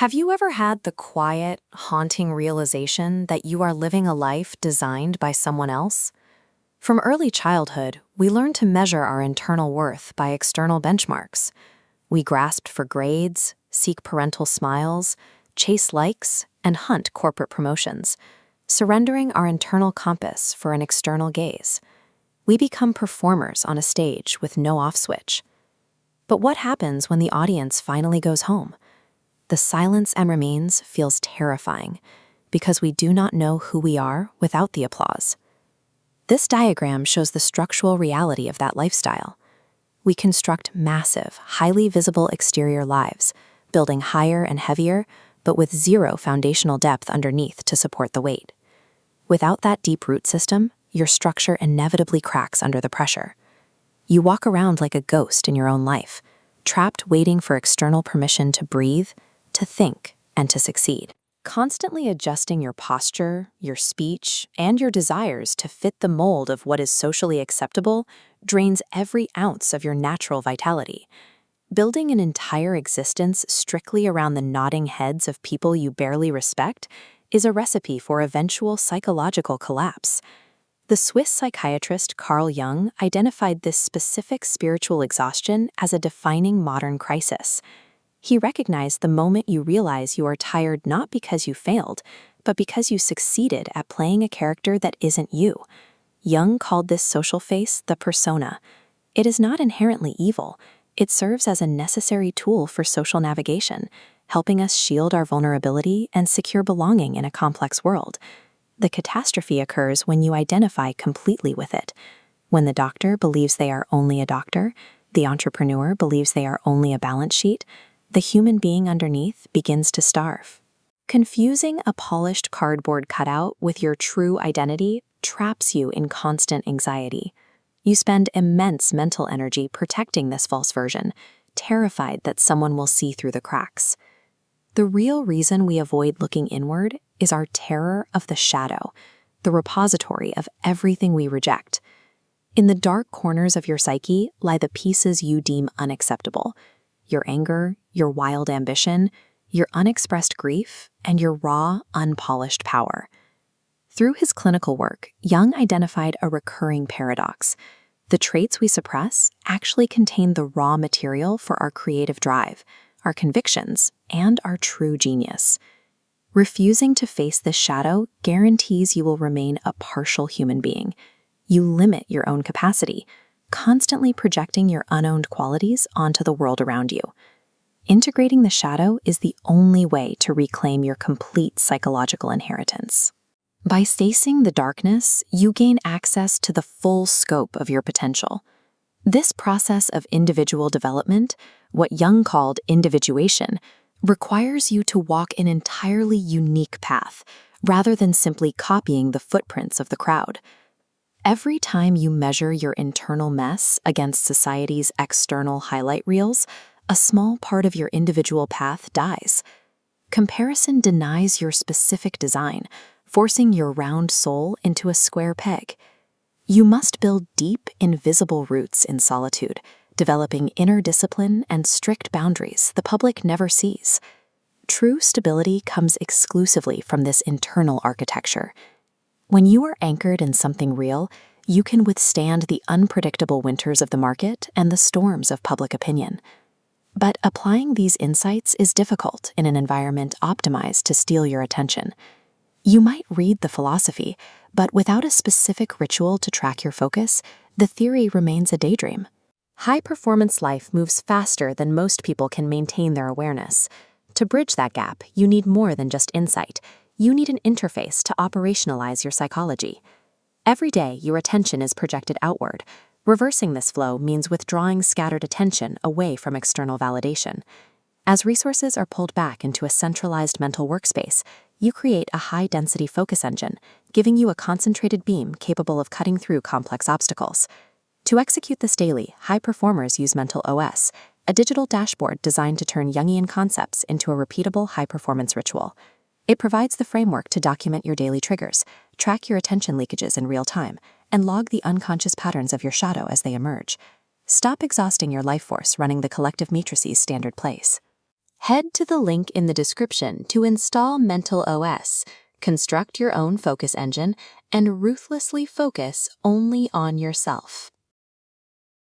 Have you ever had the quiet, haunting realization that you are living a life designed by someone else? From early childhood, we learn to measure our internal worth by external benchmarks. We grasped for grades, seek parental smiles, chase likes, and hunt corporate promotions, surrendering our internal compass for an external gaze. We become performers on a stage with no off switch. But what happens when the audience finally goes home? The silence and remains feels terrifying because we do not know who we are without the applause. This diagram shows the structural reality of that lifestyle. We construct massive, highly visible exterior lives, building higher and heavier, but with zero foundational depth underneath to support the weight. Without that deep root system, your structure inevitably cracks under the pressure. You walk around like a ghost in your own life, trapped waiting for external permission to breathe, to think, and to succeed. Constantly adjusting your posture, your speech, and your desires to fit the mold of what is socially acceptable drains every ounce of your natural vitality. Building an entire existence strictly around the nodding heads of people you barely respect is a recipe for eventual psychological collapse. The Swiss psychiatrist Carl Jung identified this specific spiritual exhaustion as a defining modern crisis. He recognized the moment you realize you are tired not because you failed, but because you succeeded at playing a character that isn't you. Jung called this social face the persona. It is not inherently evil. It serves as a necessary tool for social navigation, helping us shield our vulnerability and secure belonging in a complex world. The catastrophe occurs when you identify completely with it. When the doctor believes they are only a doctor, the entrepreneur believes they are only a balance sheet, the human being underneath begins to starve. Confusing a polished cardboard cutout with your true identity traps you in constant anxiety. You spend immense mental energy protecting this false version, terrified that someone will see through the cracks. The real reason we avoid looking inward is our terror of the shadow, the repository of everything we reject. In the dark corners of your psyche lie the pieces you deem unacceptable: your anger, your wild ambition, your unexpressed grief, and your raw, unpolished power. Through his clinical work, Jung identified a recurring paradox. The traits we suppress actually contain the raw material for our creative drive, our convictions, and our true genius. Refusing to face this shadow guarantees you will remain a partial human being. You limit your own capacity, constantly projecting your unowned qualities onto the world around you. Integrating the shadow is the only way to reclaim your complete psychological inheritance. By facing the darkness, you gain access to the full scope of your potential. This process of individual development, what Jung called individuation, requires you to walk an entirely unique path, rather than simply copying the footprints of the crowd. Every time you measure your internal mess against society's external highlight reels, a small part of your individual path dies. Comparison denies your specific design, forcing your round soul into a square peg. You must build deep, invisible roots in solitude, developing inner discipline and strict boundaries the public never sees. True stability comes exclusively from this internal architecture. When you are anchored in something real, you can withstand the unpredictable winters of the market and the storms of public opinion. But applying these insights is difficult in an environment optimized to steal your attention. You might read the philosophy, but without a specific ritual to track your focus, the theory remains a daydream. High-performance life moves faster than most people can maintain their awareness. To bridge that gap, you need more than just insight. You need an interface to operationalize your psychology. Every day, your attention is projected outward. Reversing this flow means withdrawing scattered attention away from external validation. As resources are pulled back into a centralized mental workspace, you create a high-density focus engine, giving you a concentrated beam capable of cutting through complex obstacles. To execute this daily, high performers use Mental OS, a digital dashboard designed to turn Jungian concepts into a repeatable high-performance ritual. It provides the framework to document your daily triggers, track your attention leakages in real time, and log the unconscious patterns of your shadow as they emerge. Stop exhausting your life force running the collective matrices standard place. Head to the link in the description to install Mental OS, construct your own focus engine, and ruthlessly focus only on yourself.